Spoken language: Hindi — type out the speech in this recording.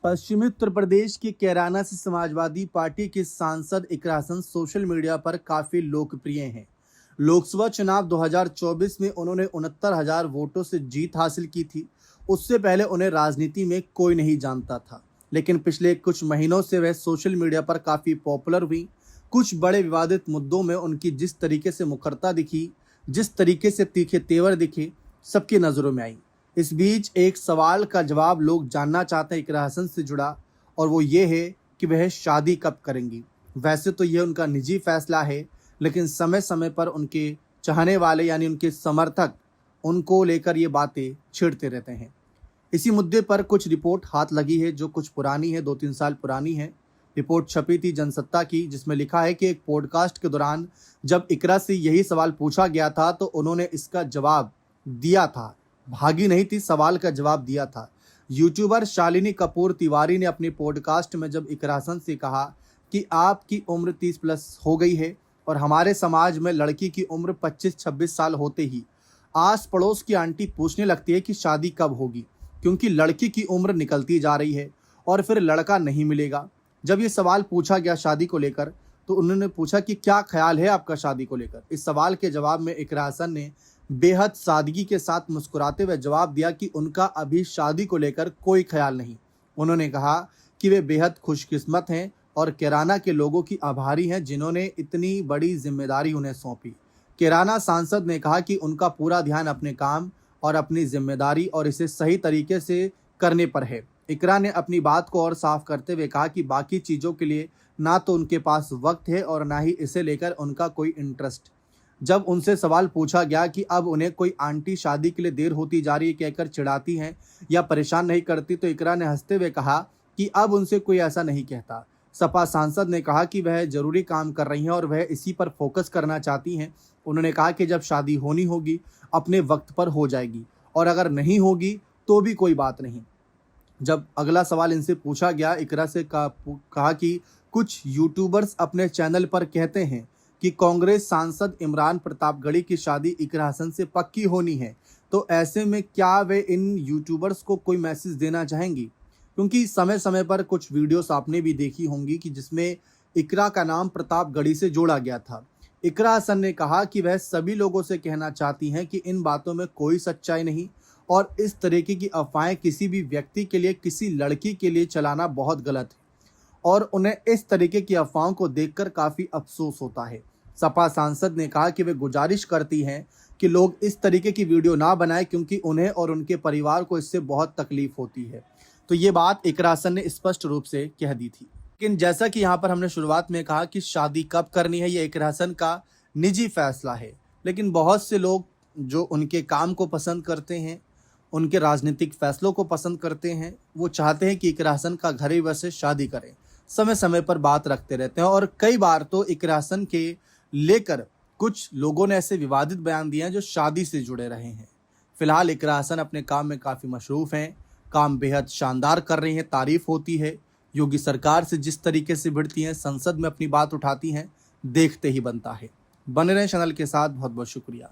पश्चिमी उत्तर प्रदेश के कैराना से समाजवादी पार्टी के सांसद इकरा हसन सोशल मीडिया पर काफी लोकप्रिय हैं। लोकसभा चुनाव 2024 में उन्होंने 69,000 वोटों से जीत हासिल की थी। उससे पहले उन्हें राजनीति में कोई नहीं जानता था, लेकिन पिछले कुछ महीनों से वह सोशल मीडिया पर काफी पॉपुलर हुई। कुछ बड़े विवादित मुद्दों में उनकी जिस तरीके से मुखरता दिखी, जिस तरीके से तीखे तेवर दिखे, सबकी नजरों में आई। इस बीच एक सवाल का जवाब लोग जानना चाहते हैं इकरा हसन से जुड़ा, और वो ये है कि वह शादी कब करेंगी। वैसे तो यह उनका निजी फैसला है, लेकिन समय समय पर उनके चाहने वाले यानी उनके समर्थक उनको लेकर ये बातें छेड़ते रहते हैं। इसी मुद्दे पर कुछ रिपोर्ट हाथ लगी है जो कुछ पुरानी है, 2-3 साल पुरानी है। रिपोर्ट छपी थी जनसत्ता की, जिसमें लिखा है कि एक पॉडकास्ट के दौरान जब इकरा से यही सवाल पूछा गया था तो उन्होंने इसका जवाब दिया था, भागी नहीं थी, सवाल का जवाब दिया था। यूट्यूबर शालिनी कपूर तिवारी ने अपनी पॉडकास्ट में जब इकरा हसन से कहा कि आपकी उम्र 30 प्लस हो गई है और हमारे समाज में लड़की की उम्र 25-26 साल होते ही आस पड़ोस की आंटी पूछने लगती है कि शादी कब होगी, क्योंकि लड़की की उम्र निकलती जा रही है और फिर लड़का नहीं मिलेगा। जब ये सवाल पूछा गया शादी को लेकर, तो उन्होंने पूछा कि क्या ख्याल है आपका शादी को लेकर। इस सवाल के जवाब में इकरा हसन ने बेहद सादगी के साथ मुस्कुराते हुए जवाब दिया कि उनका अभी शादी को लेकर कोई ख्याल नहीं। उन्होंने कहा कि वे बेहद खुशकिस्मत हैं और कैराना के लोगों की आभारी हैं जिन्होंने इतनी बड़ी जिम्मेदारी उन्हें सौंपी। कैराना सांसद ने कहा कि उनका पूरा ध्यान अपने काम और अपनी जिम्मेदारी और इसे सही तरीके से करने पर है। इकरा ने अपनी बात को और साफ करते हुए कहा कि बाकी चीज़ों के लिए ना तो उनके पास वक्त है और ना ही इसे लेकर उनका कोई इंटरेस्ट। जब उनसे सवाल पूछा गया कि अब उन्हें कोई आंटी शादी के लिए देर होती जा रही है कहकर चिढ़ाती हैं या परेशान नहीं करती, तो इकरा ने हंसते हुए कहा कि अब उनसे कोई ऐसा नहीं कहता। सपा सांसद ने कहा कि वह जरूरी काम कर रही हैं और वह इसी पर फोकस करना चाहती हैं। उन्होंने कहा कि जब शादी होनी होगी अपने वक्त पर हो जाएगी, और अगर नहीं होगी तो भी कोई बात नहीं। जब अगला सवाल इनसे पूछा गया, इकरा से कहा कि कुछ यूट्यूबर्स अपने चैनल पर कहते हैं कि कांग्रेस सांसद इमरान प्रतापगढ़ी की शादी इकरा हसन से पक्की होनी है, तो ऐसे में क्या वे इन यूट्यूबर्स को कोई मैसेज देना चाहेंगी? क्योंकि समय समय पर कुछ वीडियोस आपने भी देखी होंगी कि जिसमें इकरा का नाम प्रतापगढ़ी से जोड़ा गया था। इकरा हसन ने कहा कि वह सभी लोगों से कहना चाहती हैं कि इन बातों में कोई सच्चाई नहीं, और इस तरीके की अफवाहें किसी भी व्यक्ति के लिए, किसी लड़की के लिए चलाना बहुत गलत है, और उन्हें इस तरीके की अफवाहों को देखकर काफ़ी अफसोस होता है। सपा सांसद ने कहा कि वे गुजारिश करती हैं कि लोग इस तरीके की वीडियो ना बनाएं, क्योंकि उन्हें और उनके परिवार को इससे बहुत तकलीफ होती है। तो ये बात इकरा हसन ने स्पष्ट रूप से कह दी थी। लेकिन जैसा कि यहाँ पर हमने शुरुआत में कहा कि शादी कब करनी है, ये इकरा हसन का निजी फैसला है, लेकिन बहुत से लोग जो उनके काम को पसंद करते हैं, उनके राजनीतिक फैसलों को पसंद करते हैं, वो चाहते हैं कि इकरा हसन का घर ही वैसे शादी करें। समय समय पर बात रखते रहते हैं, और कई बार तो इकरा हसन के लेकर कुछ लोगों ने ऐसे विवादित बयान दिए हैं जो शादी से जुड़े रहे हैं। फिलहाल इकरा हसन अपने काम में काफ़ी मशरूफ़ हैं, काम बेहद शानदार कर रही हैं, तारीफ होती है। योगी सरकार से जिस तरीके से भिड़ती हैं, संसद में अपनी बात उठाती हैं, देखते ही बनता है। बने रहें चैनल के साथ। बहुत बहुत शुक्रिया।